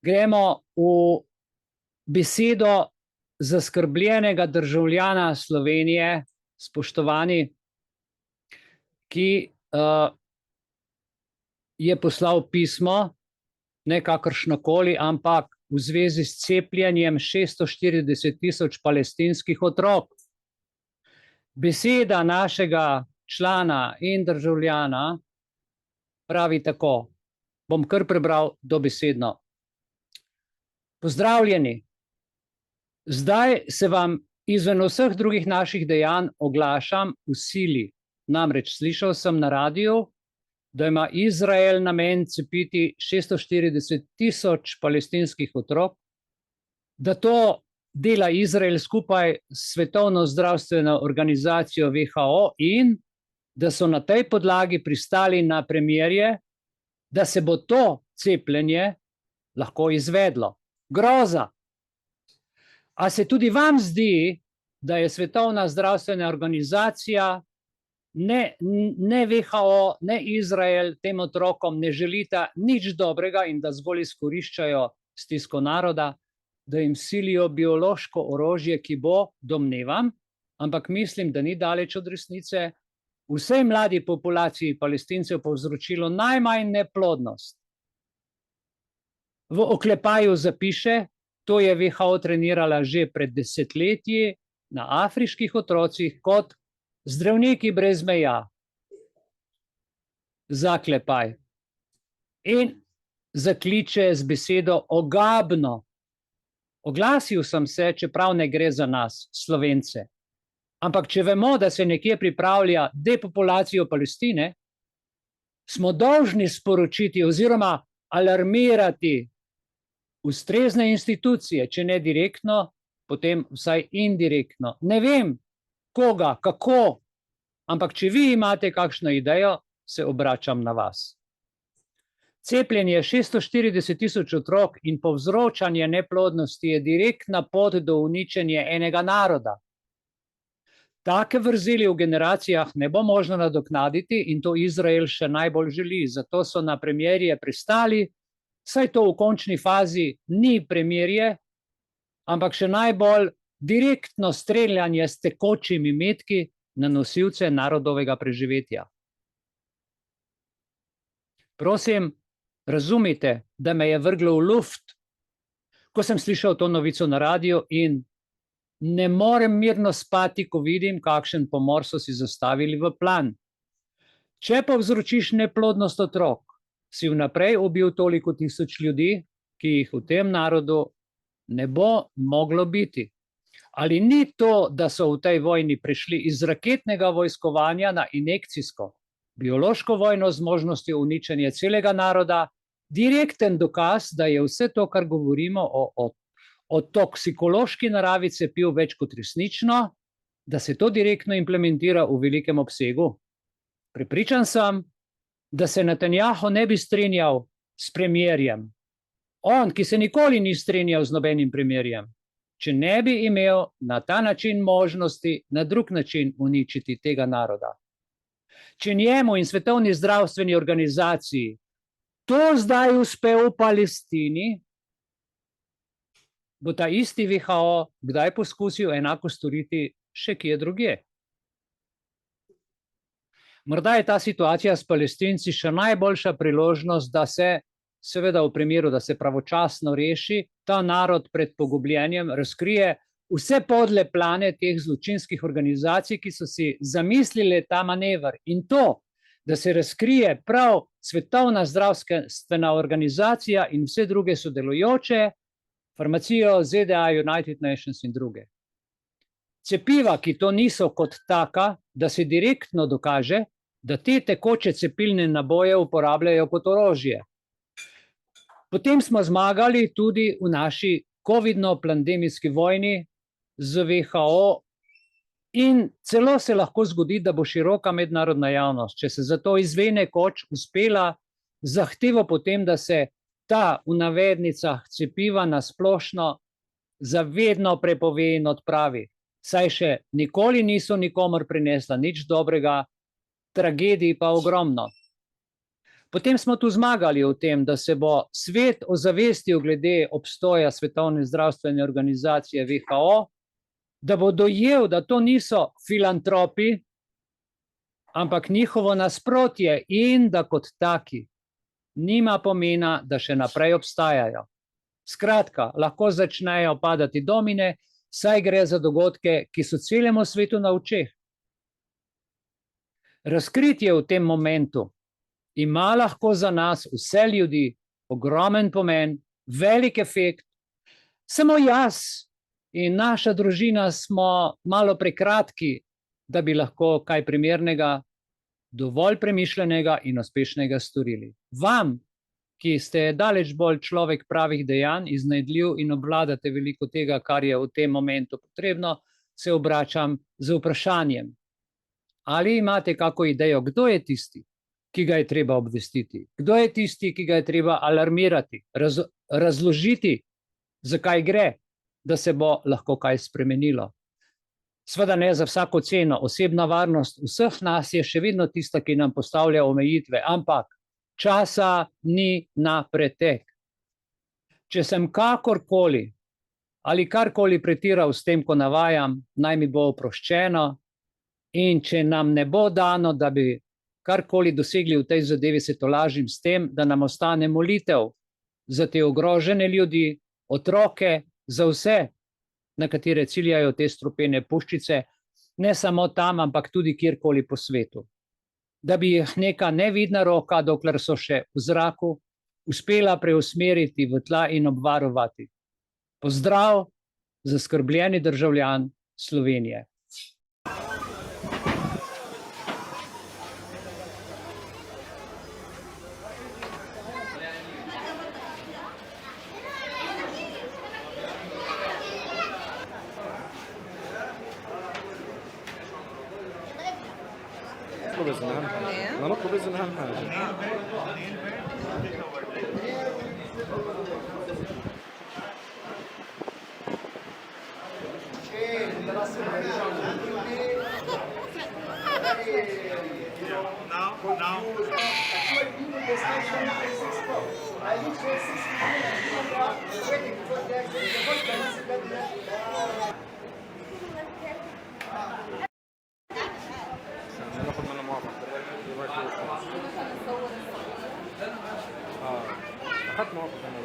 gremo v besedo zaskrbljenega državljana Slovenije, spoštovani, ki je poslal pismo, ne kakršnokoli, ampak v zvezi s cepljenjem 640.000 palestinskih otrok. Beseda našega člana in državljana pravi tako, bom kar prebral dobesedno. Pozdravljeni, zdaj se vam izven vseh drugih naših dejanj oglašam v sili. Namreč slišal sem na radiju, da ima Izrael namen cepiti 640.000 palestinskih otrok, da to dela Izrael skupaj s Svetovno zdravstveno organizacijo WHO in da so na tej podlagi pristali na premirje, da se bo to cepljenje lahko izvedlo. Groza! A se tudi vam zdi, da je Svetovna zdravstvena organizacija, ne WHO, ne Izrael tem otrokom ne želita nič dobrega in da zgolj izkoriščajo stisko naroda, da jim silijo biološko orožje, ki bo, domnevam, ampak mislim, da ni daleč od resnice, vsej mladi populaciji Palestincev povzročilo najmanj neplodnost. V oklepaju zapiše, to je WHO trenirala že pred desetletji na afriških otrocih kot zdravniki brez meja. Zaklepaj. In zakliče z besedo ogabno. Oglasil sem se, čeprav ne gre za nas, Slovence. Ampak če vemo, da se nekje pripravlja depopulacijo Palestine, smo dolžni sporočiti oziroma alarmirati ustrezne institucije, če ne direktno, potem vsaj indirektno. Ne vem, koga, kako, ampak če vi imate kakšno idejo, se obračam na vas. Cepljenje 640.000 otrok in povzročanje neplodnosti je direktna pot do uničenja enega naroda. Take vrzeli v generacijah ne bo možno nadoknaditi in to Izrael še najbolj želi, zato so na premirje pristali, saj to v končni fazi ni premirje, ampak še najbolj direktno streljanje s tekočimi metki na nosilce narodovega preživetja. Prosim, razumite, da me je vrglo v luft, ko sem slišal to novico na radiju in ne morem mirno spati, ko vidim, kakšen pomor so si zastavili v plan. Če povzročiš neplodnost otrok, si vnaprej ubil toliko tisoč ljudi, ki jih v tem narodu ne bo moglo biti. Ali ni to, da so v tej vojni prišli iz raketnega vojskovanja na injekcijsko, biološko vojno z možnostjo uničenja celega naroda, direkten dokaz, da je vse to, kar govorimo o toksikološki naravi cepiv več kot resnično, da se to direktno implementira v velikem obsegu? Prepričan sem, da se Netanjahu ne bi strinjal s premirjem. On, ki se nikoli ni strinjal z nobenim premirjem, če ne bi imel na ta način možnosti na drug način uničiti tega naroda. Če njemu in Svetovni zdravstveni organizaciji to zdaj uspe v Palestini, bo ta isti WHO kdaj poskusil enako storiti še kje drugje. Morda je ta situacija s Palestinci še najboljša priložnost, da se, seveda v primeru, da se pravočasno reši, ta narod pred pogubljenjem razkrije vse podle plane teh zločinskih organizacij, ki so si zamislili ta manever. In to, da se razkrije prav Svetovna zdravstvena organizacija in vse druge sodelujoče, farmacijo, ZDA, United Nations in druge. Cepiva, ki to niso kot taka, da se direktno dokaže, da te tekoče cepilne naboje uporabljajo kot orožje. Potem smo zmagali tudi v naši covidno-pandemijski vojni z WHO in celo se lahko zgodi, da bo široka mednarodna javnost, če se za to izve nekoč uspela zahtevo potem, da se ta v navednicah cepiva na splošno zavedno prepove in odpravi. Saj še nikoli niso nikomur prinesla nič dobrega, tragedij pa ogromno. Potem smo tu zmagali v tem, da se bo svet ozavestil glede obstoja Svetovne zdravstvene organizacije WHO, da bo dojel, da to niso filantropi, ampak njihovo nasprotje in da kot taki nima pomena, da še naprej obstajajo. Skratka, lahko začnejo padati domine, saj gre za dogodke, ki so celemu svetu na očeh. Razkritje v tem momentu ima lahko za nas vse ljudi ogromen pomen, velik efekt. Samo jaz in naša družina smo malo prekratki, da bi lahko kaj primernega, dovolj premišljenega in uspešnega storili. Vam, ki ste daleč bolj človek pravih dejanj, iznajdljiv in obvladate veliko tega, kar je v tem momentu potrebno, se obračam z vprašanjem. Ali imate kako idejo, kdo je tisti, ki ga je treba obvestiti? Kdo je tisti, ki ga je treba alarmirati, razložiti, zakaj gre, da se bo lahko kaj spremenilo? Sveda ne za vsako ceno, osebna varnost vseh nas je še vedno tista, ki nam postavlja omejitve, ampak časa ni na pretek. Če sem kakorkoli ali karkoli pretiral s tem, ko navajam, naj mi bo oproščeno, in če nam ne bo dano, da bi karkoli dosegli v tej zadevi, se tolažim s tem, da nam ostane molitev za te ogrožene ljudi, otroke, za vse, na katere ciljajo te strupene puščice, ne samo tam, ampak tudi kjerkoli po svetu. Da bi jih neka nevidna roka, dokler so še v zraku, uspela preusmeriti v tla in obvarovati. Pozdrav, zaskrbljeni državljan Slovenije. نطلب إذن أهم حاجة. أخذت موقف أنا